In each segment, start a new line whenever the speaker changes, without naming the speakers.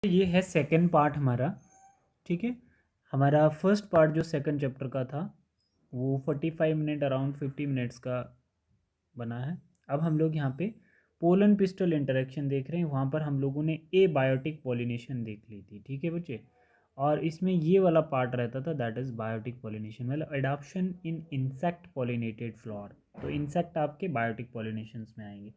ये है second part हमारा। ठीक है, हमारा फर्स्ट पार्ट जो सेकंड चैप्टर का था वो 45 मिनट अराउंड 50 मिनट्स का बना है। अब हम लोग यहाँ पे पोलन पिस्टल इंटरेक्शन देख रहे हैं। वहाँ पर हम लोगों ने ए बायोटिक पॉलिनेशन देख ली थी। ठीक है बच्चे, और इसमें ये वाला पार्ट रहता था, दैट इज़ बायोटिक पॉलिनेशन, मतलब एडाप्शन इन इंसेक्ट पॉलिनेटेड फ्लावर। तो इंसेक्ट आपके बायोटिक पॉलिनेशंस में आएंगे।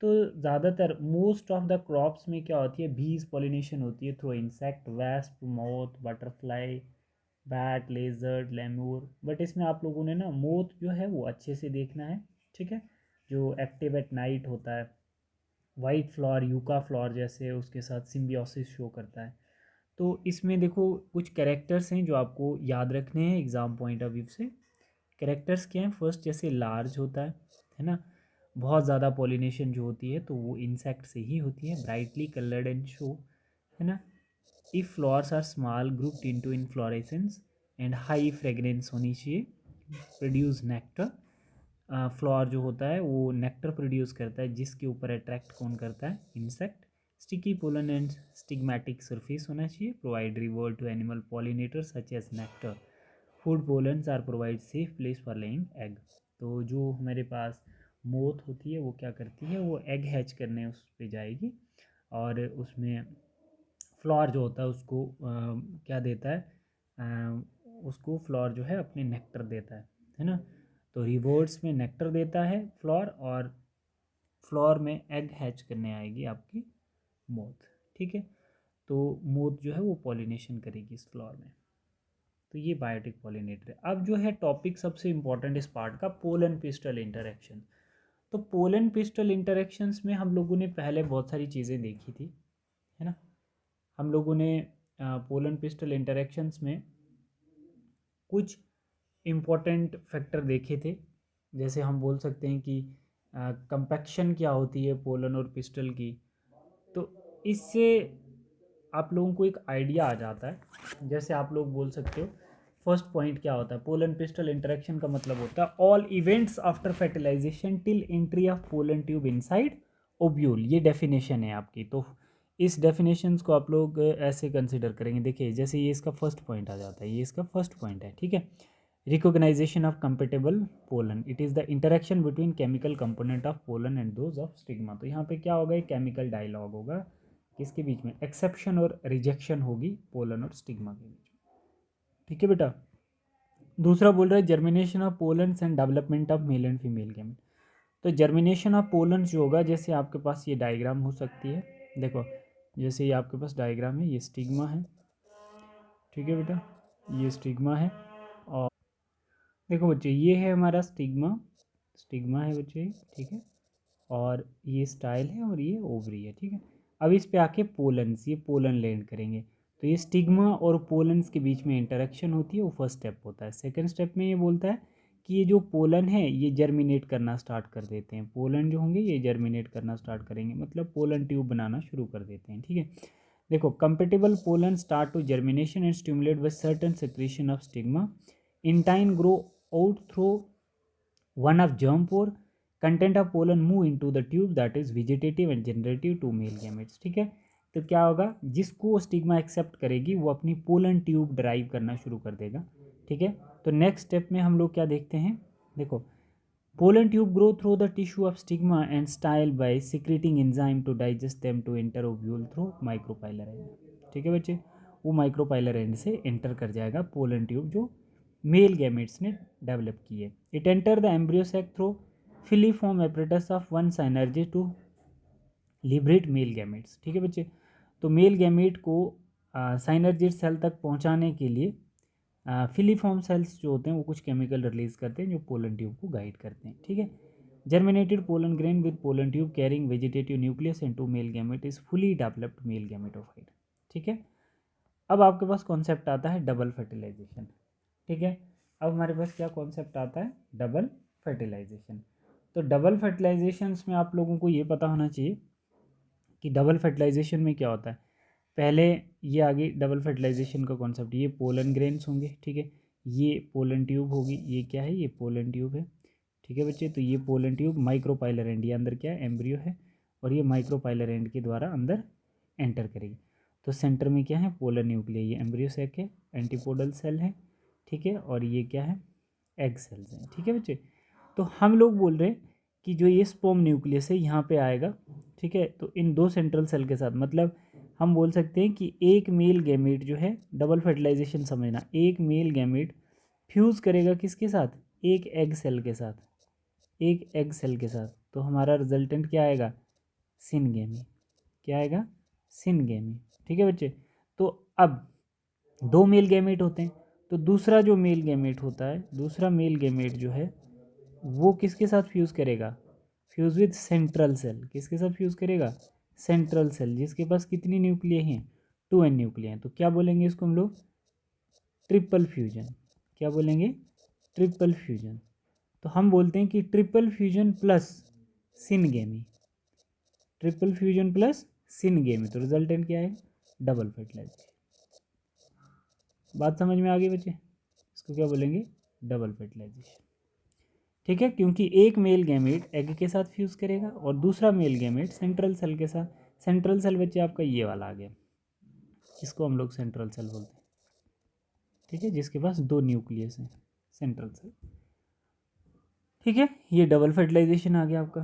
तो ज़्यादातर मोस्ट ऑफ द क्रॉप्स में क्या होती है, बीज पॉलिनेशन होती है through insect, wasp, moth, butterfly, bat, lizard, lemur. But इसमें आप लोगों ने ना मोथ जो है वो अच्छे से देखना है। ठीक है, जो एक्टिव एट नाइट होता है, वाइट फ्लावर, यूका फ्लावर जैसे, उसके साथ सिम्बियोसिस शो करता है। तो इसमें देखो कुछ कैरेक्टर्स हैं जो आपको याद रखने हैं एग्ज़ाम पॉइंट ऑफ व्यू से। कैरेक्टर्स क्या हैं, फर्स्ट जैसे लार्ज होता है ना, बहुत ज़्यादा पॉलिनेशन जो होती है तो वो इंसेक्ट से ही होती है, ब्राइटली कलर्ड एंड शो, है ना। If flowers are small grouped into inflorescence and high fragrance होनी चाहिए, प्रोड्यूस नेक्टर। फ्लावर जो होता है वो नेक्टर प्रोड्यूस करता है, जिसके ऊपर अट्रैक्ट कौन करता है, insect. Sticky pollen and stigmatic surface होना चाहिए, provide reward to animal pollinators such as nectar. Food pollens are provide safe place for laying egg. तो जो हमारे पास मोथ होती है वो क्या करती है, वो एग हैच करने उस पर जाएगी, और उसमें फ्लावर जो होता है उसको क्या देता है, उसको फ्लावर जो है अपने नेक्टर देता है ना। तो रिवॉर्ड्स में नेक्टर देता है फ्लावर, और फ्लावर में एग हैच करने आएगी आपकी मोथ। ठीक है, तो मोथ जो है वो पॉलिनेशन करेगी इस फ्लावर में। तो ये बायोटिक पॉलिनेटर है। अब जो है टॉपिक सबसे इंपॉर्टेंट इस पार्ट का, पोलन पिस्टल इंटरेक्शन। तो पोलन पिस्टल इंटरेक्शंस में हम लोगों ने पहले बहुत सारी चीज़ें देखी थी, है ना। हम लोगों ने पोलन पिस्टल इंटरेक्शंस में कुछ इम्पोर्टेंट फैक्टर देखे थे। जैसे हम बोल सकते हैं कि कंपैक्शन क्या होती है पोलन और पिस्टल की। तो इससे आप लोगों को एक आइडिया आ जाता है। जैसे आप लोग बोल सकते हो, फर्स्ट पॉइंट क्या होता है, पोलन पिस्टल इंटरेक्शन का मतलब होता है all events after fertilization till entry of pollen tube inside ovule. ये डेफिनेशन है आपकी। तो इस डेफिनेशंस को आप लोग ऐसे कंसिडर करेंगे। देखिए जैसे ये इसका फर्स्ट पॉइंट आ जाता है, ये इसका फर्स्ट पॉइंट है। ठीक है, recognition of compatible pollen, it is the interaction between chemical component of pollen and those of stigma. तो यहाँ पे क्या होगा, एक केमिकल डायलॉग होगा किसके बीच में, एक्सेप्शन और रिजेक्शन होगी पोलन और स्टिग्मा के बीच में। ठीक है बेटा। दूसरा बोल रहा है germination of pollens and development of male and female gamete. तो जर्मिनेशन ऑफ पोलन्स जो होगा, जैसे आपके पास ये डायग्राम हो सकती है, देखो जैसे ये आपके पास डायग्राम है, ये स्टिग्मा है। ठीक है बेटा, ये स्टिग्मा है, और देखो बच्चे ये है हमारा स्टिग्मा, स्टिग्मा है बच्चे, ठीक है। और ये स्टाइल है और ये ओवरी है। ठीक है, अब इस पे आके पोलन्स, ये पोलन लैंड करेंगे। तो ये स्टिग्मा और पोलन्स के बीच में इंटरेक्शन होती है, वो फर्स्ट स्टेप होता है। सेकंड स्टेप में ये बोलता है कि ये जो पोलन है ये जर्मिनेट करना स्टार्ट कर देते हैं। पोलन जो होंगे ये जर्मिनेट करना स्टार्ट करेंगे, मतलब पोलन ट्यूब बनाना शुरू कर देते हैं। ठीक है, देखो compatible pollen start to germination and stimulate by certain secretion of stigma, in time grow out through one of germ pore, content of pollen move into the tube that is vegetative and generative to male gametes। ठीक है, तो क्या होगा, जिसको stigma accept करेगी वो अपनी pollen tube drive करना शुरू कर देगा। ठीक है, तो नेक्स्ट स्टेप में हम लोग क्या देखते हैं, देखो pollen tube grow through the tissue of stigma and style by secreting enzyme to digest them to enter ovule through micropylar end. ठीक है बच्चे, वो माइक्रोपाइलर एंड से एंटर कर जाएगा पोलन ट्यूब जो मेल गैमेट्स ने डेवलप की है। It enter the embryo sac through filiform apparatus of one synergy to liberate male gametes. ठीक है बच्चे, तो मेल गैमेट को साइनर्जिड सेल तक पहुंचाने के लिए फिलीफॉर्म सेल्स जो होते हैं वो कुछ केमिकल रिलीज करते हैं जो पोलन ट्यूब को गाइड करते हैं। ठीक है, germinated pollen grain with pollen tube carrying vegetative nucleus into male gamete is fully developed male gametophyte. ठीक है, अब आपके पास कॉन्सेप्ट आता है डबल फर्टिलाइजेशन। ठीक है, अब हमारे पास क्या कॉन्सेप्ट आता है, डबल फर्टिलाइजेशन। तो डबल फर्टिलाइजेशंस में आप लोगों को ये पता होना चाहिए कि डबल फर्टिलाइजेशन में क्या होता है। पहले ये आगे डबल फर्टिलाइजेशन का कॉन्सेप्ट, ये पोलन ग्रेन्स होंगे। ठीक है, ये पोलन ट्यूब होगी, ये क्या है, ये पोलन ट्यूब है। ठीक है बच्चे, तो ये पोलन ट्यूब माइक्रोपाइलर एंड, ये अंदर क्या है, एम्ब्रियो है, और ये माइक्रोपाइलर एंड के द्वारा अंदर एंटर करेगी। तो सेंटर में क्या है, पोलर न्यूक्लियस, ये एम्ब्रियो सैक है, एंटीपोडल सेल है, ठीक है, और ये क्या है, एग सेल्स हैं, ठीक है बच्चे। तो हम लोग बोल रहे हैं कि जो ये स्पर्म न्यूक्लियस है यहाँ पे आएगा, ठीक है, तो इन दो सेंट्रल सेल के साथ, मतलब हम बोल सकते हैं कि एक मेल गैमेट जो है, डबल फर्टिलाइजेशन समझना, एक मेल गैमेट फ्यूज़ करेगा किसके साथ, एक एग सेल के साथ, एक एग सेल के साथ, तो हमारा रिजल्टेंट क्या आएगा, सिनगेमी, क्या आएगा, सिनगेमी, ठीक है बच्चे। तो अब दो मेल गैमेट होते हैं, तो दूसरा जो मेल गैमेट होता है, दूसरा मेल गैमेट जो है वो किसके साथ फ्यूज़ करेगा, फ्यूज़ विद सेंट्रल सेल, किसके साथ फ्यूज़ करेगा, सेंट्रल सेल, जिसके पास कितनी न्यूक्लियर हैं, 2n न्यूक्लियर हैं। तो क्या बोलेंगे इसको हम लोग, ट्रिपल फ्यूजन, क्या बोलेंगे, ट्रिपल फ्यूजन। तो हम बोलते हैं कि triple fusion plus syngamy, triple fusion plus syngamy, तो रिजल्टेंट क्या है, डबल फर्टिलाइजेशन। बात समझ में आ गई बच्चे, इसको क्या बोलेंगे, डबल फर्टिलाइजेशन, ठीक है, क्योंकि एक मेल गैमेट एग के साथ फ्यूज़ करेगा और दूसरा मेल गैमेट सेंट्रल सेल के साथ। सेंट्रल सेल बच्चे आपका ये वाला आ गया, इसको हम लोग सेंट्रल सेल बोलते हैं, ठीक है, जिसके पास दो न्यूक्लियस हैं, सेंट्रल सेल, ठीक है। ये डबल फर्टिलाइजेशन आ गया आपका।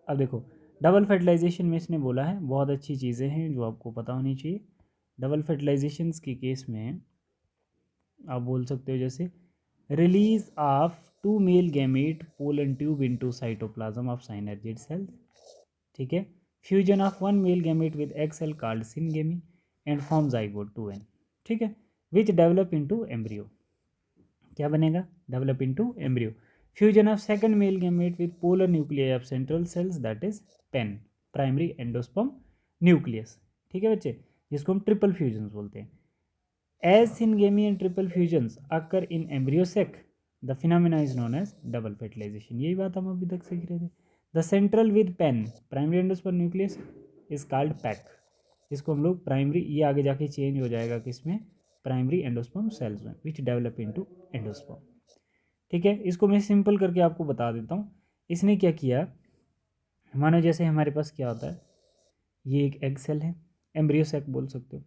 अब देखो, डबल फर्टिलाइजेशन में इसने बोला है बहुत अच्छी चीज़ें हैं जो आपको पता होनी चाहिए। डबल फर्टिलाइजेशंस के केस में आप बोल सकते हो जैसे release of two male gamete pollen tube into cytoplasm of synergid cell, ठीक है, fusion of one male gamete with egg cell called syngamy and form zygote 2n, ठीक है, विच डेवलप इनटू एम्ब्रियो, क्या बनेगा, develop into embryo, fusion of second male gamete with polar nuclear of central cells that is pen, primary endosperm nucleus, ठीक है बच्चे, जिसको हम triple fusion बोलते हैं। As syngamy and triple fusions occur in embryo sac, the phenomena is known as double fertilization. यही बात हम अभी तक सीख रहे थे। The central with pen primary endosperm nucleus is called PEC. इसको हम लोग प्राइमरी, ये आगे जाके चेंज हो जाएगा किसमें, प्राइमरी एंडोस्पर्म सेल्स में, विच डेवलप इनटू एंडोस्पर्म, ठीक है। इसको मैं सिंपल करके आपको बता देता हूँ। इसने क्या किया, मानो जैसे हमारे पास क्या होता है, ये एक एग सेल है, एम्ब्रियो सैक बोल सकते हो,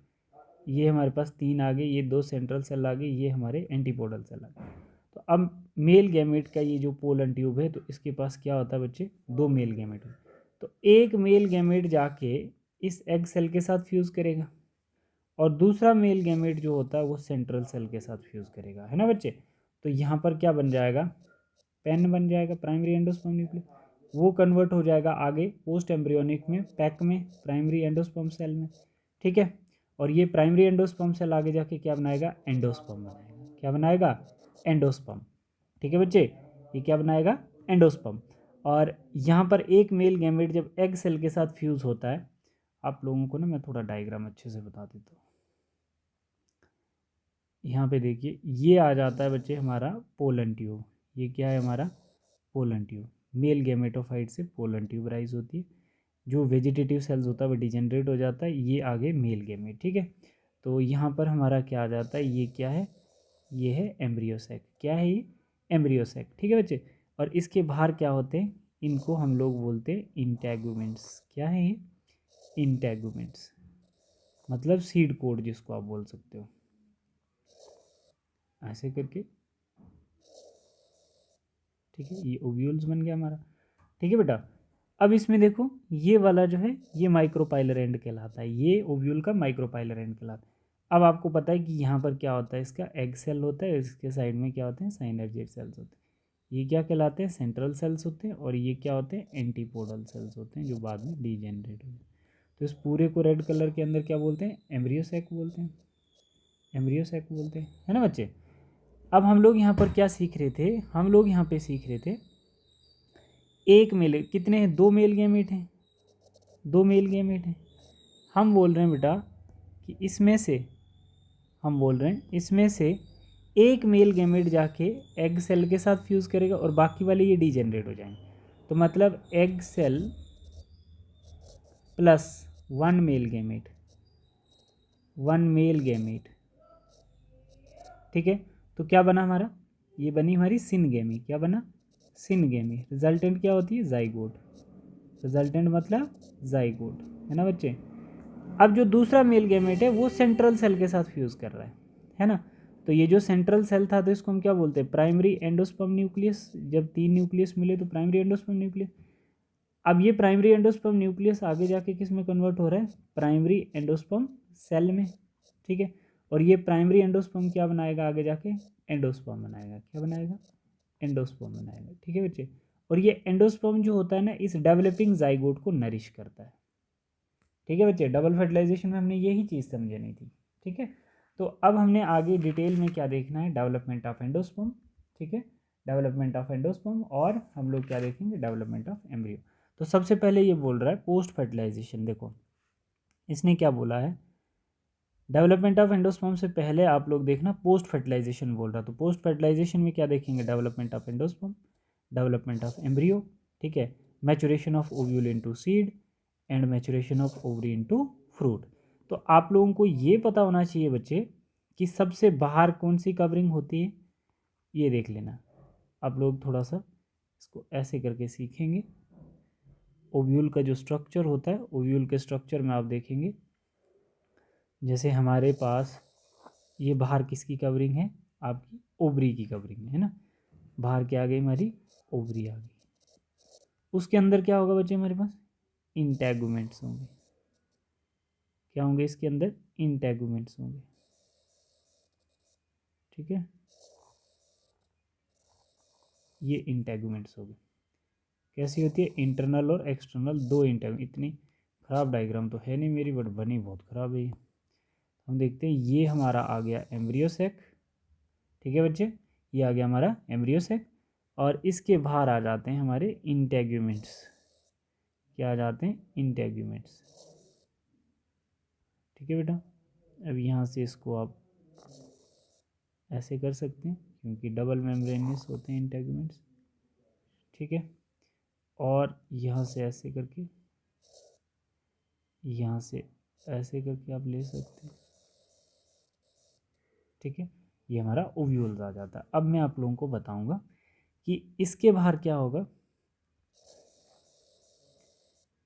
ये हमारे पास तीन आ गए, ये दो सेंट्रल सेल आ गए, ये हमारे एंटीपोडल सेल आ गए। तो अब मेल गैमेट का ये जो पोलन ट्यूब है, तो इसके पास क्या होता है बच्चे, दो मेल गैमेट है, तो एक मेल गैमेट जाके इस एग सेल के साथ फ्यूज़ करेगा और दूसरा मेल गैमेट जो होता है वो सेंट्रल सेल के साथ फ्यूज़ करेगा, है ना बच्चे। तो यहाँ पर क्या बन जाएगा, पेन बन जाएगा, प्राइमरी एंडोस्पर्म न्यूक्लियस, वो कन्वर्ट हो जाएगा आगे पोस्ट एम्ब्रियोनिक में, पैक में, प्राइमरी एंडोस्पर्म सेल में, ठीक है। और ये प्राइमरी एंडोस्पर्म सेल आगे जाके क्या बनाएगा, एंडोस्पर्म बनाएगा, क्या बनाएगा, एंडोस्पर्म, ठीक है बच्चे, ये क्या बनाएगा, एंडोस्पर्म। और यहाँ पर एक मेल गैमेट जब एग सेल के साथ फ्यूज़ होता है, आप लोगों को ना मैं थोड़ा डायग्राम अच्छे से बता देता हूँ। यहाँ पे देखिए, ये आ जाता है बच्चे हमारा पोलन ट्यूब, ये क्या है हमारा, पोलन ट्यूब, मेल गैमेटोफाइट से पोलन ट्यूब राइज होती है, जो वेजिटेटिव सेल्स होता है वो डिजेनरेट हो जाता है, ये आगे मेल गैमेट, ठीक है। तो यहाँ पर हमारा क्या आ जाता है, ये क्या है, ये है एम्ब्रियो सैक, क्या है ये, एम्ब्रियो सैक, ठीक है बच्चे। और इसके बाहर क्या होते हैं, इनको हम लोग बोलते हैं इंटैगुमेंट्स, क्या है ये, इंटैगुमेंट्स, मतलब सीड कोड जिसको आप बोल सकते हो, ऐसे करके, ठीक है, ये ओव्यूल्स बन गया हमारा, ठीक है बेटा। अब इसमें देखो, ये वाला जो है ये माइक्रोपाइलर एंड कहलाता है, ये ओव्यूल का माइक्रोपाइलर एंड कहलाता है। अब आपको पता है कि यहाँ पर क्या होता है, इसका एग सेल होता है, इसके साइड में क्या होते हैं, साइनर्जिड सेल्स होते हैं, ये क्या कहलाते हैं, सेंट्रल सेल्स होते हैं, और ये क्या होते हैं, एंटीपोडल सेल्स होते हैं, जो बाद में डीजेनरेट होते हैं। तो इस पूरे को रेड कलर के अंदर क्या बोलते हैं, एम्ब्रियो सैक बोलते हैं, एम्ब्रियो सैक बोलते हैं, है ना बच्चे। अब हम लोग यहाँ पर क्या सीख रहे थे, हम लोग यहाँ पे सीख रहे थे, एक मेल कितने हैं, दो मेल गैमेट हैं, दो मेल गैमेट हैं। हम बोल रहे हैं बेटा कि इसमें से, हम बोल रहे हैं इसमें से एक मेल गैमेट जाके एग सेल के साथ फ्यूज़ करेगा और बाकी वाले ये डीजेनरेट हो जाएंगे। तो मतलब egg cell plus one male gamete, one male gamete, ठीक है। तो क्या बना हमारा, ये बनी हमारी सिनगेमी, क्या बना, सिनगेमी। रिजल्टेंट क्या होती है, जाइगोट, रिजल्टेंट मतलब जाइगोट, है ना बच्चे। अब जो दूसरा मेल गैमेट है वो सेंट्रल सेल के साथ फ्यूज़ कर रहा है ना। तो ये जो सेंट्रल सेल था तो इसको हम क्या बोलते हैं, प्राइमरी एंडोस्पर्म न्यूक्लियस। जब 3 न्यूक्लियस मिले तो प्राइमरी एंडोस्पर्म न्यूक्लियस। अब ये प्राइमरी एंडोस्पर्म न्यूक्लियस आगे जाके किस में कन्वर्ट हो रहा है, प्राइमरी एंडोस्पर्म सेल में, ठीक है। और ये प्राइमरी एंडोस्पर्म क्या बनाएगा आगे जाके, एंडोस्पर्म बनाएगा। क्या बनाएगा, एंडोस्पर्म बनाएगा, ठीक है बच्चे। और ये एंडोस्पर्म जो होता है ना, इस डेवलपिंग जाइगोट को नरिश करता है, ठीक है बच्चे। डबल फर्टिलाइजेशन में हमने यही चीज़ समझनी थी, ठीक है। तो अब हमने आगे डिटेल में क्या देखना है, डेवलपमेंट ऑफ एंडोस्पर्म, ठीक है, डेवलपमेंट ऑफ एंडोस्पर्म। और हम लोग क्या देखेंगे, डेवलपमेंट ऑफ एम्ब्रियो। तो सबसे पहले ये बोल रहा है पोस्ट फर्टिलाइजेशन। देखो इसने क्या बोला है, डेवलपमेंट ऑफ एंडोस्पर्म से पहले आप लोग देखना पोस्ट फर्टिलाइजेशन बोल रहा। तो पोस्ट फर्टिलाइजेशन में क्या देखेंगे, development of endosperm, development of embryo, ठीक है, maturation of ovule into seed and maturation of ovary into fruit. तो आप लोगों को ये पता होना चाहिए बच्चे कि सबसे बाहर कौन सी कवरिंग होती है, ये देख लेना। आप लोग थोड़ा सा इसको ऐसे करके सीखेंगे। ओव्यूल का जो स्ट्रक्चर होता है, ओव्यूल के स्ट्रक्चर में आप देखेंगे जैसे हमारे पास ये बाहर किसकी कवरिंग है, आपकी ओवरी की कवरिंग है ना। बाहर क्या आ गई, हमारी ओवरी आ गई। उसके अंदर क्या होगा बच्चे, हमारे पास इंटेगुमेंट्स होंगे। क्या होंगे इसके अंदर, इंटेगुमेंट्स होंगे, ठीक है। ये इंटेगुमेंट्स होंगे। कैसी होती है, इंटरनल और एक्सटर्नल दो इंटेग। इतनी खराब डायग्राम तो है नहीं मेरी, बट बनी बहुत ख़राब है ये। हम देखते हैं, ये हमारा आ गया एम्ब्रियो सेक, ठीक है बच्चे, ये आ गया हमारा एम्ब्रियो सेक। और इसके बाहर आ जाते हैं हमारे इंटेगुमेंट्स। क्या आ जाते हैं, इंटेगुमेंट्स, ठीक है बेटा। अब यहाँ से इसको आप ऐसे कर सकते हैं क्योंकि डबल मेम्ब्रेनियस होते हैं इंटेगुमेंट्स, ठीक है। और यहाँ से ऐसे करके, यहाँ से ऐसे करके आप ले सकते हैं, ठीक है। ये हमारा ओव्यूल्स आ जाता है। अब मैं आप लोगों को बताऊंगा कि इसके बाहर क्या होगा,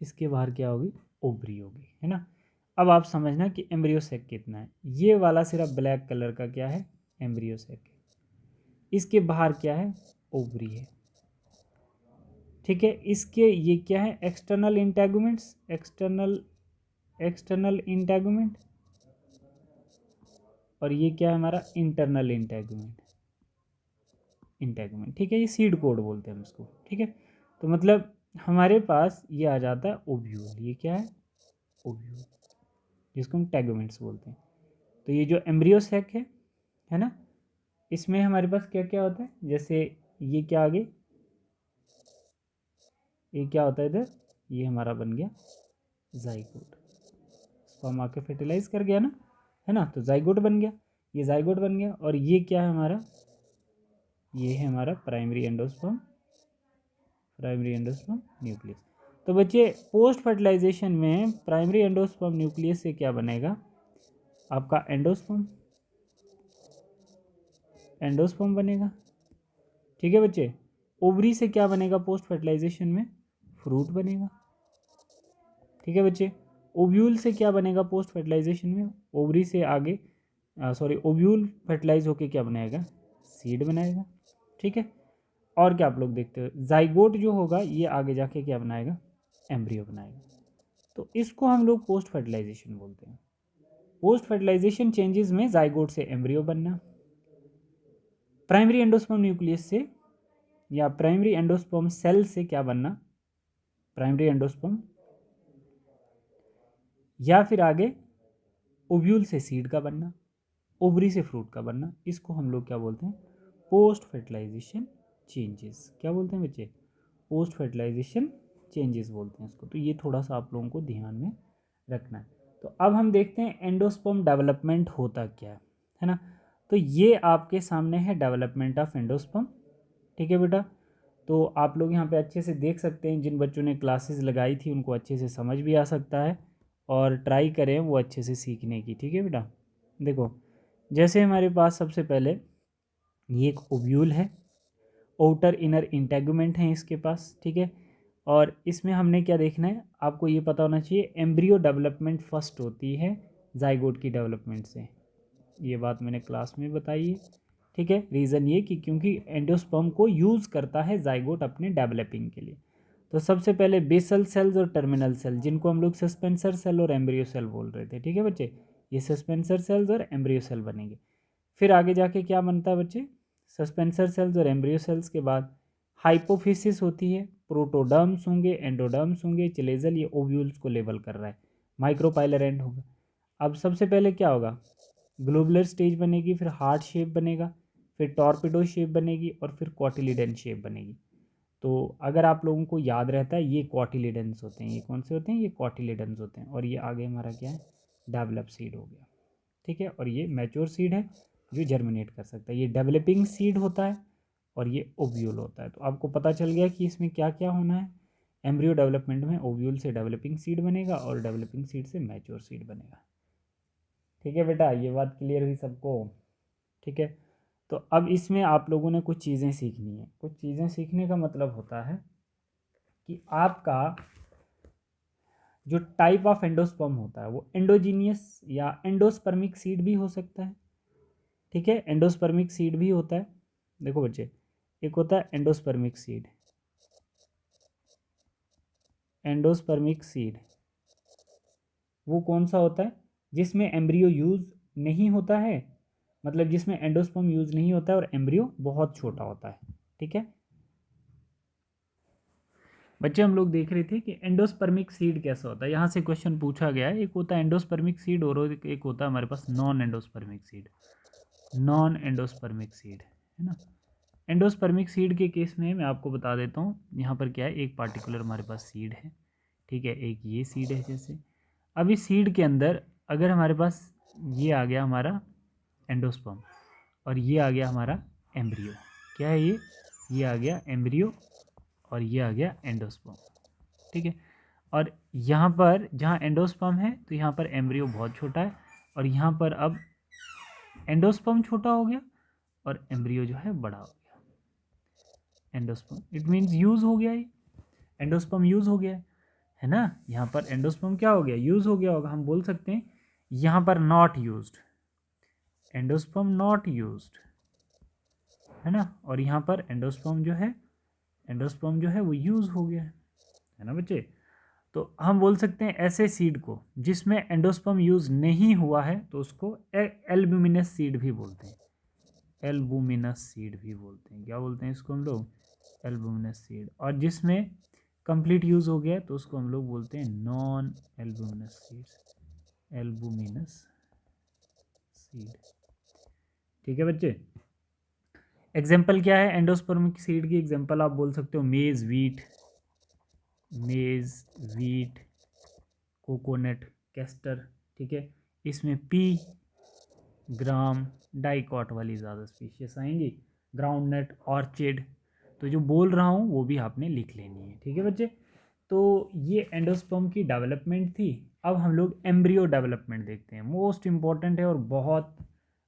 इसके बाहर क्या होगी, ओवरी होगी, है ना। अब आप समझना कि एम्ब्रियो सेक कितना है। ये वाला सिर्फ ब्लैक कलर का क्या है, एम्ब्रियो सेक है। इसके बाहर क्या है, ओवरी है, ठीक है। इसके ये क्या है, एक्सटर्नल इंटेगुमेंट्स, एक्सटर्नल इंटेगुमेंट। और ये क्या है हमारा, इंटरनल इंटेगुमेंट, इंटेगुमेंट, ठीक है। ये सीड कोड बोलते हैं हम इसको, ठीक है। तो मतलब हमारे पास ये आ जाता है ओव्यूल। ये क्या है, ओव्यूल, जिसको हम टेगुमेंट्स बोलते हैं। तो ये जो एम्ब्रियो सेक है ना, इसमें हमारे पास क्या क्या होता है, जैसे ये क्या आगे, ये क्या होता है इधर, ये हमारा बन गया जाइगोट। इसको हम आके फर्टिलाइज कर गया ना, है ना, तो जाइगोट बन गया, ये जाइगोट बन गया। और ये क्या है हमारा, ये है हमारा primary endosperm, primary endosperm nucleus. तो बच्चे पोस्ट फर्टिलाइजेशन में प्राइमरी एंडोस्पर्म न्यूक्लियस से क्या बनेगा, आपका एंडोस्पर्म, एंडोस्पर्म बनेगा, ठीक है बच्चे। ओवरी से क्या बनेगा पोस्ट फर्टिलाइजेशन में, फ्रूट बनेगा, ठीक है बच्चे। ओव्यूल से क्या बनेगा पोस्ट फर्टिलाइजेशन में, ओवरी से आगे सॉरी ओव्यूल फर्टिलाइज होके क्या बनाएगा, सीड बनाएगा, ठीक है। और क्या आप लोग देखते हो, जाइगोट जो होगा ये आगे जाके क्या बनाएगा, एम्ब्रियो बनाएगा। तो इसको हम लोग पोस्ट फर्टिलाइजेशन बोलते हैं। पोस्ट फर्टिलाइजेशन चेंजेस में जाइगोट से एम्ब्रियो बनना, प्राइमरी एंडोस्पर्म न्यूक्लियस से या प्राइमरी एंडोस्पर्म सेल से क्या बनना, प्राइमरी एंडोस्पर्म, या फिर आगे ओव्यूल से सीड का बनना, ओवरी से फ्रूट का बनना। इसको हम लोग क्या बोलते हैं, पोस्ट फर्टिलाइजेशन चेंजेस। क्या बोलते हैं बच्चे, पोस्ट फर्टिलाइजेशन चेंजेस बोलते हैं इसको। तो ये थोड़ा सा आप लोगों को ध्यान में रखना है। तो अब हम देखते हैं एंडोस्पर्म डेवलपमेंट होता क्या है ना। तो ये आपके सामने है डेवलपमेंट ऑफ एंडोस्पर्म, ठीक है बेटा। तो आप लोग यहाँ पे अच्छे से देख सकते हैं, जिन बच्चों ने क्लासेस लगाई थी उनको अच्छे से समझ भी आ सकता है, और ट्राई करें वो अच्छे से सीखने की, ठीक है बेटा। देखो जैसे हमारे पास सबसे पहले ये एक ओव्यूल है, आउटर इनर इंटेगुमेंट है इसके पास, ठीक है। और इसमें हमने क्या देखना है, आपको ये पता होना चाहिए एम्ब्रियो डेवलपमेंट फर्स्ट होती है जाइगोट की डेवलपमेंट से। ये बात मैंने क्लास में बताई है, ठीक है। रीज़न ये कि क्योंकि एंडोस्पर्म को यूज़ करता है जाइगोट अपने डेवलपिंग के लिए। तो सबसे पहले बेसल सेल्स और टर्मिनल सेल, जिनको हम लोग सस्पेंसर सेल और एम्ब्रियो सेल बोल रहे थे, ठीक है बच्चे। ये सस्पेंसर सेल्स और एम्ब्रियो सेल बनेंगे। फिर आगे जाके क्या बनता है बच्चे, सस्पेंसर सेल्स और एम्ब्रियो सेल्स के बाद हाइपोफिसिस होती है, प्रोटोडर्म्स होंगे, एंडोडर्म्स होंगे, चिलेजल, ये ओव्यूल्स को लेबल कर रहा है, माइक्रोपाइलर एंड होगा। अब सबसे पहले क्या होगा, ग्लोबुलर स्टेज बनेगी, फिर हार्ट शेप बनेगा, फिर टॉर्पिडो शेप बनेगी और फिर कॉटिलिडन शेप बनेगी। तो अगर आप लोगों को याद रहता है ये कॉटिलिडन्स होते हैं, ये कौन से होते हैं, ये कॉटिलिडन्स होते हैं। और ये आगे हमारा क्या है, डेवलप सीड हो गया, ठीक है। और ये मैच्योर सीड है जो जर्मिनेट कर सकता है, ये डेवलपिंग सीड होता है और ये ओव्यूल होता है। तो आपको पता चल गया कि इसमें क्या क्या होना है। एम्ब्रियो डेवलपमेंट में ओव्यूल से डेवलपिंग सीड बनेगा और डेवलपिंग सीड से मैच्योर सीड बनेगा, ठीक है बेटा। ये बात क्लियर हुई सबको, ठीक है। तो अब इसमें आप लोगों ने कुछ चीज़ें सीखनी है। कुछ चीज़ें सीखने का मतलब होता है कि आपका जो टाइप ऑफ एंडोस्पर्म होता है वो एंडोजीनियस या एंडोस्पर्मिक सीड भी हो सकता है, ठीक है। एंडोस्पर्मिक सीड भी होता है। देखो बच्चे, एक होता है एंडोस्पर्मिक सीड, एंडोस्पर्मिक सीड वो कौन सा होता है, जिसमें एम्ब्रियो यूज़ नहीं होता है, मतलब जिसमें एंडोस्पर्म यूज़ नहीं होता है और एम्ब्रियो बहुत छोटा होता है, ठीक है। बच्चे हम लोग देख रहे थे कि एंडोस्पर्मिक सीड कैसा होता है, यहाँ से क्वेश्चन पूछा गया है। एक होता है एंडोस्पर्मिक सीड और एक होता है हमारे पास non endospermic seed. Non endospermic seed है ना। एंडोस्पर्मिक सीड के केस में मैं आपको बता देता हूँ, यहाँ पर क्या है, एक पार्टिकुलर हमारे पास सीड है, ठीक है। एक ये सीड है जैसे, अब इस सीड के अंदर अगर हमारे पास ये आ गया हमारा एंडोस्पर्म और ये आ गया हमारा एम्ब्रियो, क्या है ये आ गया एम्ब्रियो और ये आ गया एंडोस्पर्म, ठीक है। और यहाँ पर जहाँ एंडोस्पर्म है तो यहाँ पर एम्ब्रियो बहुत छोटा है और यहाँ पर अब एंडोस्पर्म छोटा हो गया और एम्ब्रियो जो है बड़ा हो गया। एंडोस्पर्म इट मीन्स यूज़ हो गया, ये एंडोस्पर्म यूज़ हो गया है ना। यहाँ पर एंडोस्पर्म क्या हो गया, यूज़ हो गया होगा। हम बोल सकते हैं यहाँ पर not used, endosperm not used, है ना। और यहाँ पर एंडोस्पर्म जो है वो यूज़ हो गया है ना बच्चे। तो हम बोल सकते हैं ऐसे सीड को जिसमें एंडोस्पर्म यूज़ नहीं हुआ है तो उसको एल्बुमिनस सीड भी बोलते हैं, एल्बुमिनस सीड भी बोलते हैं। क्या बोलते हैं इसको हम लोग, एल्बुमिनस सीड। और जिसमें कंप्लीट यूज़ हो गया तो उसको हम लोग बोलते हैं non albuminous seeds, albuminous seed, ठीक है बच्चे। एग्जाम्पल क्या है एंडोस्पर्मिक सीड की, एग्जाम्पल आप बोल सकते हो मेज़ वीट, मेज़ वीट, कोकोनट, कैस्टर, ठीक है। इसमें पी, ग्राम, डाइकॉट वाली ज़्यादा स्पीशीज आएंगी, ग्राउंडनट, ऑर्चिड। तो जो बोल रहा हूँ वो भी आपने लिख लेनी है, ठीक है बच्चे। तो ये एंडोस्पर्म की डेवलपमेंट थी। अब हम लोग एम्ब्रियो डेवलपमेंट देखते हैं, मोस्ट इम्पॉर्टेंट है और बहुत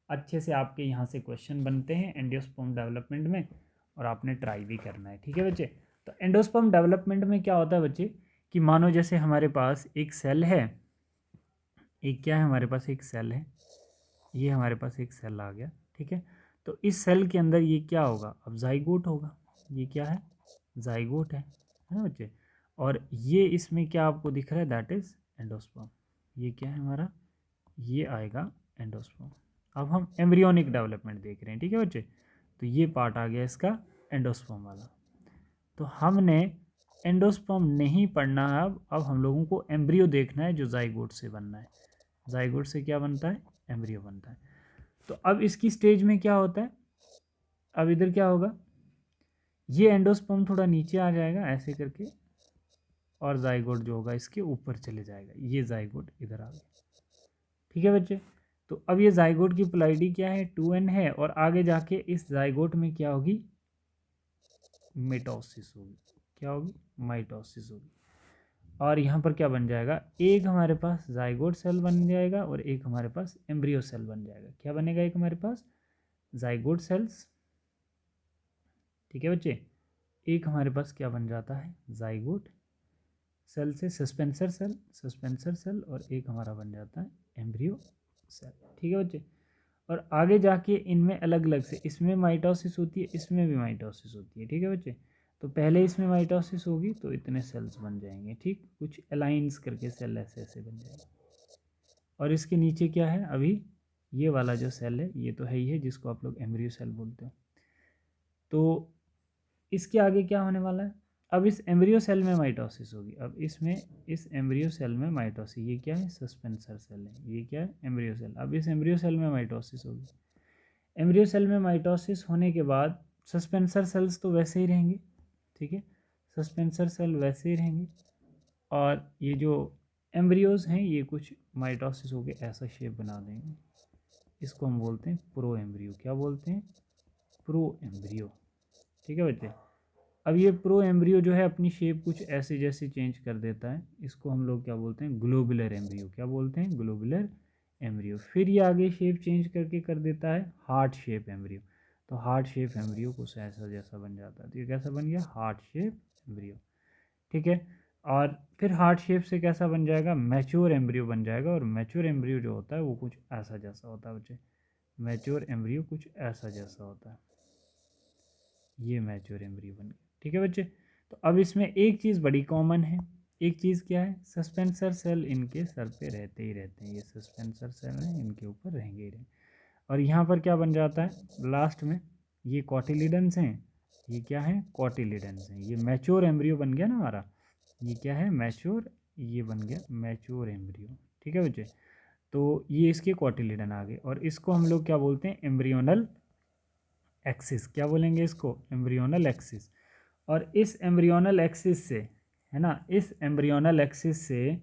अच्छे से आपके यहाँ से क्वेश्चन बनते हैं एंडोस्पर्म डेवलपमेंट में, और आपने ट्राई भी करना है, ठीक है बच्चे। तो एंडोस्पर्म डेवलपमेंट में क्या होता है बच्चे कि मानो जैसे हमारे पास एक सेल है, एक क्या है हमारे पास एक सेल है, ये हमारे पास एक सेल आ गया, ठीक है। तो इस सेल के अंदर ये क्या होगा, अब जाइगोट होगा। ये क्या है, जाइगोट है ना बच्चे। और ये इसमें क्या आपको दिख रहा है, दैट इज एंडोस्पर्म। ये क्या है हमारा, ये आएगा एंडोस्पर्म। अब हम एम्ब्रियोनिक डेवलपमेंट देख रहे हैं, ठीक है बच्चे। तो ये पार्ट आ गया इसका एंडोस्पर्म वाला। तो हमने एंडोस्पर्म नहीं पढ़ना है, अब हम लोगों को एम्ब्रियो देखना है जो जाइगोट से बनना है। जाइगोट से क्या बनता है, एम्ब्रियो बनता है। तो अब इसकी स्टेज में क्या होता है, अब इधर क्या होगा, ये एंडोस्पर्म थोड़ा नीचे आ जाएगा ऐसे करके, और जाइगोट जो होगा इसके ऊपर चले जाएगा। ये जाइगोट इधर आ गया, ठीक है बच्चे। तो अब ये जाइगोट की पोलैरिटी क्या है, 2n है, और आगे जाके इस जाइगोट में क्या होगी, मिटोसिस होगी। क्या होगी, माइटोसिस होगी। और यहाँ पर क्या बन जाएगा, एक हमारे पास जाइगोट सेल बन जाएगा और एक हमारे पास एम्ब्रियो सेल बन जाएगा। क्या बनेगा, एक हमारे पास जाइगोट सेल्स, ठीक है बच्चे, एक हमारे पास क्या बन जाता है, जाइगोट सेल से सस्पेंसर सेल और एक हमारा बन जाता है एम्ब्रियो सेल। ठीक है बच्चे। और आगे जाके इनमें अलग अलग से, इसमें माइटोसिस होती है, इसमें भी माइटोसिस होती है। ठीक है बच्चे। तो पहले इसमें माइटोसिस होगी तो इतने सेल्स बन जाएंगे, ठीक, कुछ अलाइंस करके सेल ऐसे ऐसे बन जाएंगे। और इसके नीचे क्या है, अभी ये वाला जो सेल है ये तो है ही है, जिसको आप लोग एम्ब्रियो सेल बोलते हो। तो इसके आगे क्या होने वाला है, अब इस एम्ब्रियो सेल में माइटोसिस होगी। अब इसमें, इस एम्ब्रियो सेल में माइटोसिस, ये क्या है, सस्पेंसर सेल है, ये क्या है, एम्ब्रियो सेल। अब इस एम्ब्रियो सेल में माइटोसिस होगी। एम्ब्रियो सेल में माइटोसिस होने के बाद सस्पेंसर सेल्स तो वैसे ही रहेंगे, ठीक है, सस्पेंसर सेल वैसे ही रहेंगे। और ये जो एम्ब्रियोज हैं ये कुछ माइटोसिस होके ऐसा शेप बना देंगे, इसको हम बोलते हैं प्रो एम्ब्रियो। क्या बोलते हैं, प्रो एम्ब्रियो। ठीक है बच्चे। अब ये प्रो एम्ब्रियो जो है अपनी शेप कुछ ऐसे जैसे चेंज कर देता है, इसको हम लोग क्या बोलते हैं, ग्लोबुलर एम्ब्रियो। क्या बोलते हैं, ग्लोबुलर एम्ब्रियो। फिर ये आगे शेप चेंज करके कर देता है हार्ट शेप एम्ब्रियो। तो हार्ट शेप एम्ब्रियो कुछ ऐसा जैसा बन जाता है। तो ये कैसा बन गया, हार्ट शेप एम्ब्रियो। ठीक है। और फिर हार्ट शेप से कैसा बन जाएगा, मैच्योर एम्ब्रियो बन जाएगा। और मैच्योर एम्ब्रियो जो होता है वो कुछ ऐसा जैसा होता है बच्चे, मैच्योर एम्ब्रियो कुछ ऐसा जैसा होता है, ये मैच्योर एम्ब्रियो बन गया। ठीक है बच्चे। तो अब इसमें एक चीज़ बड़ी कॉमन है, एक चीज़ क्या है, सस्पेंसर सेल इनके सर पे रहते ही रहते हैं, ये सस्पेंसर सेल हैं इनके ऊपर रहेंगे ही रहेंगे। और यहाँ पर क्या बन जाता है लास्ट में, ये कॉटिलिडन्स हैं, ये क्या है, कॉटिलिडन्स हैं। ये मैच्योर एम्ब्रियो बन गया ना हमारा, ये क्या है, मैच्योर, ये बन गया मैच्योर एम्ब्रियो। ठीक है बच्चे। तो ये इसके कॉटिलिडन आ गए। और इसको हम लोग क्या बोलते हैं, एम्ब्रियोनल एक्सिस। क्या बोलेंगे इसको, एम्ब्रियोनल एक्सिस। और इस एम्ब्रियोनल एक्सिस से, है ना, इस एम्ब्रियोनल एक्सिस से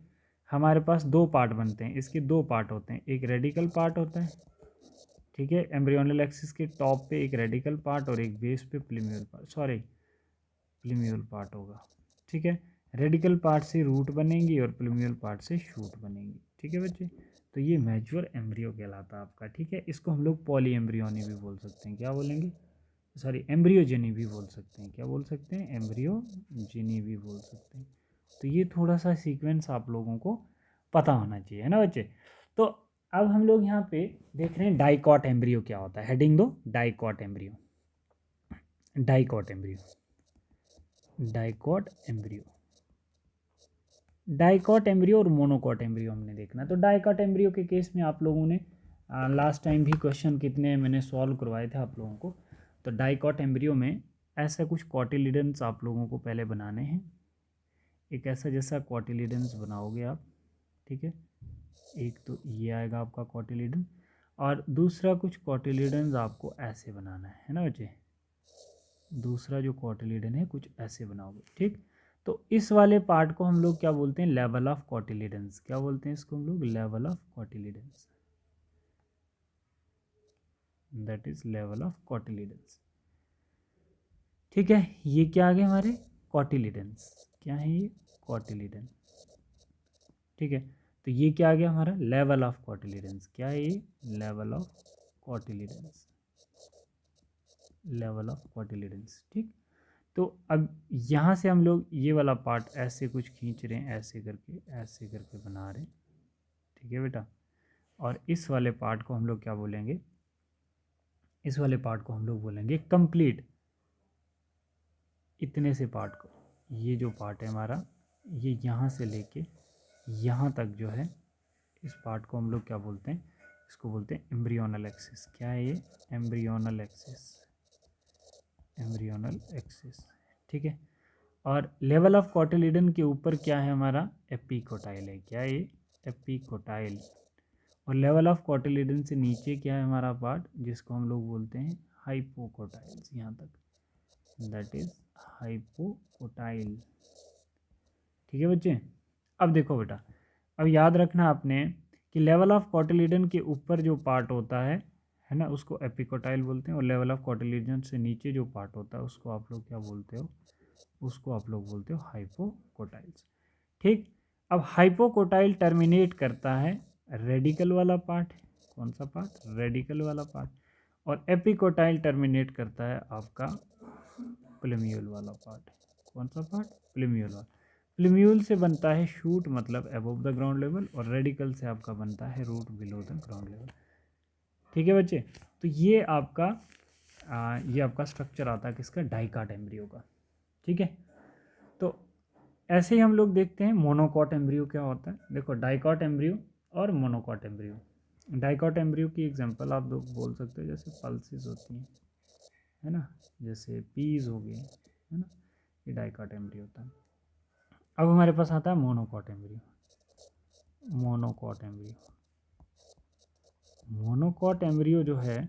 हमारे पास दो पार्ट बनते हैं, इसके दो पार्ट होते हैं, एक रेडिकल पार्ट होता है, ठीक है, एम्ब्रियोनल एक्सिस के टॉप पे एक रेडिकल पार्ट और एक बेस पे प्लीम्यूल पार्ट, सॉरी प्लीम्यूल पार्ट होगा। ठीक है। रेडिकल पार्ट से रूट बनेंगी और प्लीम्यूल पार्ट से शूट बनेंगी। ठीक है बच्चे। तो ये मैच्योर एम्ब्रियो कहलाता है आपका। ठीक है। इसको हम लोग पॉली एम्ब्रियोनी भी बोल सकते हैं। क्या बोलेंगे, सॉरी एम्ब्रियोजेनी भी बोल सकते हैं। क्या बोल सकते हैं, एम्ब्रियोजेनी भी बोल सकते हैं। तो ये थोड़ा सा सीक्वेंस आप लोगों को पता होना चाहिए, है ना बच्चे। तो अब हम लोग यहाँ पे देख रहे हैं डाइकॉट एम्ब्रियो क्या होता है। हेडिंग दो, dicot embryo, dicot embryo, dicot embryo, dicot embryo और मोनोकॉट एम्ब्रियो हमने देखना। तो डाइकॉट एम्ब्रियो के केस में आप लोगों ने लास्ट टाइम भी क्वेश्चन कितने मैंने सॉल्व करवाए थे आप लोगों को। तो डाइकॉट एम्ब्रियो में ऐसा कुछ कॉटिलिडन्स आप लोगों को पहले बनाने हैं। एक ऐसा जैसा कॉटिलिडन्स बनाओगे आप, ठीक है, एक तो ये आएगा आपका कॉटिलिडन, और दूसरा कुछ कॉटिलिडन्स आपको ऐसे बनाना है ना बच्चे। दूसरा जो कॉटिलिडन है कुछ ऐसे बनाओगे, ठीक। तो इस वाले पार्ट को हम लोग क्या बोलते हैं, लेवल ऑफ कॉटिलिडन्स। क्या बोलते हैं इसको हम लोग, level of cotyledons, that is level of cotyledons. ठीक है। ये क्या आ गए हमारे, कॉटिलिडन्स। क्या है ये, कॉटिलिडन। ठीक है। तो ये क्या आ गया हमारा, लेवल ऑफ कॉटिलिडन्स। क्या है ये, level of cotyledons, level of cotyledons. ठीक। तो अब यहाँ से हम लोग ये वाला पार्ट ऐसे कुछ खींच रहे हैं, ऐसे करके बना रहे हैं। ठीक है बेटा। और इस वाले पार्ट को हम लोग क्या बोलेंगे, इस वाले पार्ट को हम लोग बोलेंगे कंप्लीट। इतने से पार्ट को, ये जो पार्ट है हमारा, ये यहाँ से लेके यहाँ तक जो है, इस पार्ट को हम लोग क्या बोलते हैं, इसको बोलते हैं एम्ब्रियोनल एक्सिस। क्या है ये, एम्ब्रियोनल एक्सिस, एम्ब्रियोनल एक्सिस। ठीक है। और लेवल ऑफ कॉटिलिडन के ऊपर क्या है हमारा, एपिकोटाइल है। क्या है ये, एपिकोटाइल। और लेवल ऑफ कॉटिलिडन से नीचे क्या है हमारा पार्ट, जिसको हम लोग बोलते हैं हाइपोकोटाइल्स, यहाँ तक, दैट इज हाइपोकोटाइल। ठीक है बच्चे। अब देखो बेटा, अब याद रखना आपने कि लेवल ऑफ कॉटिलिडन के ऊपर जो पार्ट होता है ना, उसको एपिकोटाइल बोलते हैं। और लेवल ऑफ कॉटिलिडन से नीचे जो पार्ट होता है उसको आप लोग क्या बोलते हो, उसको आप लोग बोलते हो हाइपोकोटाइल्स। ठीक। अब हाइपोकोटाइल टर्मिनेट करता है रेडिकल वाला पार्ट, कौन सा पार्ट, रेडिकल वाला पार्ट। और एपिकोटाइल टर्मिनेट करता है आपका प्लेम्यूल वाला पार्ट। कौन सा पार्ट, प्लेम्यूल वाला। प्लूम्यूल से बनता है शूट, मतलब अबव द ग्राउंड लेवल, और रेडिकल से आपका बनता है root below the ground level. ठीक है बच्चे, तो ये आपका स्ट्रक्चर आता है किसका, डाइकाट एम्ब्रियो का। ठीक है, तो ऐसे ही हम लोग देखते हैं मोनोकॉट एम्ब्रियो क्या होता है। देखो डाइकॉट एम्ब्रियो और मोनोकॉट एम्ब्रियो। डाइकॉट एम्ब्रियो की एग्जांपल आप लोग बोल सकते हो जैसे पल्सेस होती हैं, है ना, जैसे पीज हो गए, है ना, ये डाइकॉट एम्ब्रियो होता है। अब हमारे पास आता है monocot embryo. Monocot embryo, monocot embryo जो है,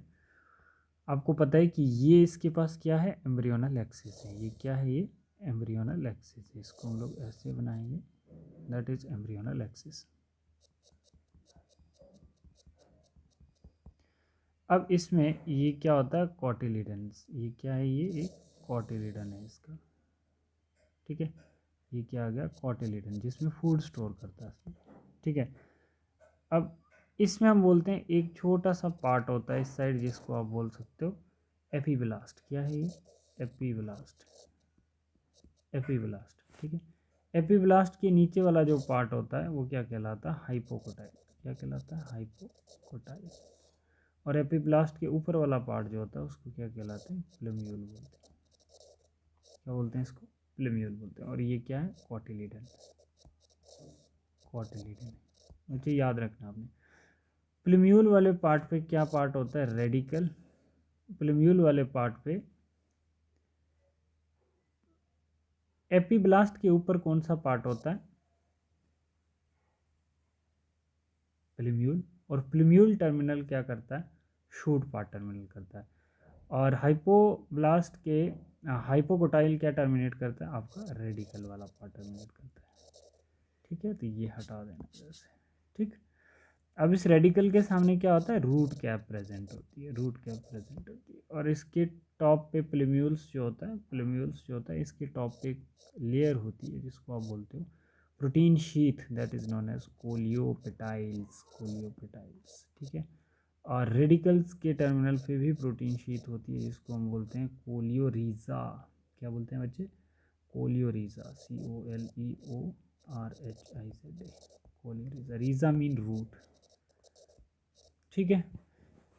आपको पता है कि ये इसके पास क्या है, एम्ब्रियोनल एक्सिस है। ये क्या है, ये एम्ब्रियोनल एक्सिस है। इसको हम लोग ऐसे बनाएंगे, दैट इज एम्ब्रियोनल एक्सिस। अब इसमें ये क्या होता है, कॉटिलिडन्स। ये क्या है, ये एक कॉटिलिडन है इसका। ठीक है, ये क्या आ गया, कॉटिलिडन, जिसमें फूड स्टोर करता है। ठीक है, अब इसमें हम बोलते हैं एक छोटा सा पार्ट होता है इस साइड, जिसको आप बोल सकते हो एपीब्लास्ट। क्या है ये, एपीब्लास्ट। एपीब्लास्ट, ठीक है। एपीब्लास्ट के नीचे वाला जो पार्ट होता है वो क्या कहलाता है, हाइपोकोटाइल। क्या कहलाता है, हाइपोकोटाइल। और एपीब्लास्ट के ऊपर वाला पार्ट जो होता है उसको क्या कहलाते हैं, प्लूम्यूल बोलते हैं। क्या बोलते हैं इसको, प्लूम्यूल बोलते हैं। और ये क्या है, कॉटिलिडन। कॉटिलिडन, मुझे याद रखना आपने। प्लूम्यूल वाले पार्ट पे क्या पार्ट होता है, रेडिकल। प्लूम्यूल वाले पार्ट पे, एपीब्लास्ट के ऊपर कौन सा पार्ट होता है, प्लूम्यूल। और प्लूम्यूल टर्मिनल क्या करता है, शूट पार्ट टर्मिनल करता है। और हाइपोब्लास्ट के हाइपोकोटाइल क्या टर्मिनेट करता है, आपका रेडिकल वाला पार्ट टर्मिनेट करता है। ठीक है, तो ये हटा देना जैसे। ठीक, अब इस रेडिकल के सामने क्या होता है, रूट कैप प्रेजेंट होती है। रूट कैप प्रेजेंट होती है, और इसके टॉप पे प्लूम्यूल्स जो होता है, प्लूम्यूल्स जो होता है इसके टॉप पे एक लेयर होती है जिसको आप बोलते हो protein sheath, that is known as coleoptiles. Coleoptiles, ठीक है। और रेडिकल्स के टर्मिनल पे भी प्रोटीन शीथ होती है जिसको हम बोलते हैं कोलियोरीजा। क्या बोलते हैं बच्चे, coleorhiza, COLEORHIZA। Coleorhiza, rhiza mean root. ठीक है,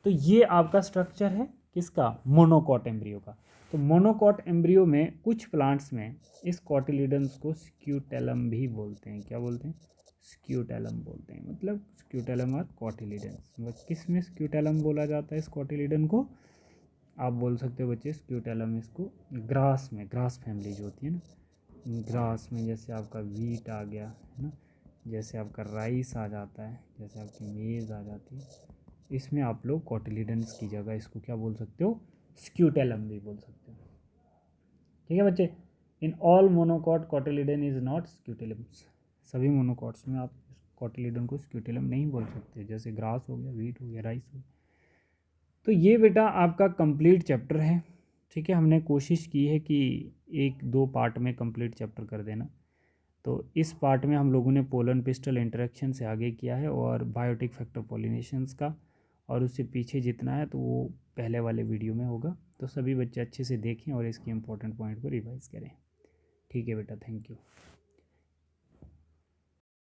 तो ये आपका स्ट्रक्चर है किसका, मोनोकॉट एम्ब्रियो का। तो मोनोकॉट एम्ब्रियो में कुछ प्लांट्स में इस कॉटिलिडन्स को स्क्यूटेलम भी बोलते हैं। क्या बोलते हैं, स्क्यूटेलम बोलते हैं, मतलब स्क्यूटेलम और कॉटिलिडन्स। किस में स्क्यूटेलम बोला जाता है इस कॉटिलिडन को, आप बोल सकते हो बच्चे स्क्यूटेलम इसको ग्रास में, ग्रास फैमिली जो होती है ना, ग्रास में जैसे आपका वीट आ गया, है ना, जैसे आपका राइस आ जाता है, जैसे आपकी मेज़ आ जाती है, इसमें आप लोग कॉटिलिडन्स की जगह इसको क्या बोल सकते हो, स्क्यूटेलम भी बोल सकते हो। ठीक है बच्चे, in all monocot cotyledon is not scutellums. सभी मोनोकॉट्स में आप कॉटिलिडन को स्क्यूटेलम नहीं बोल सकते, जैसे ग्रास हो गया, वीट हो गया, राइस हो गया। तो ये बेटा आपका कंप्लीट चैप्टर है। ठीक है, हमने कोशिश की है कि एक दो पार्ट में कंप्लीट चैप्टर कर देना। तो इस पार्ट में हम लोगों ने पोलन पिस्टल इंटरेक्शन से आगे किया है और बायोटिक फैक्टर पॉलिनेशंस का, और उससे पीछे जितना है तो वो पहले वाले वीडियो में होगा। तो सभी बच्चे अच्छे से देखें और इसके इंपॉर्टेंट पॉइंट को रिवाइज करें। ठीक है बेटा, थैंक यू।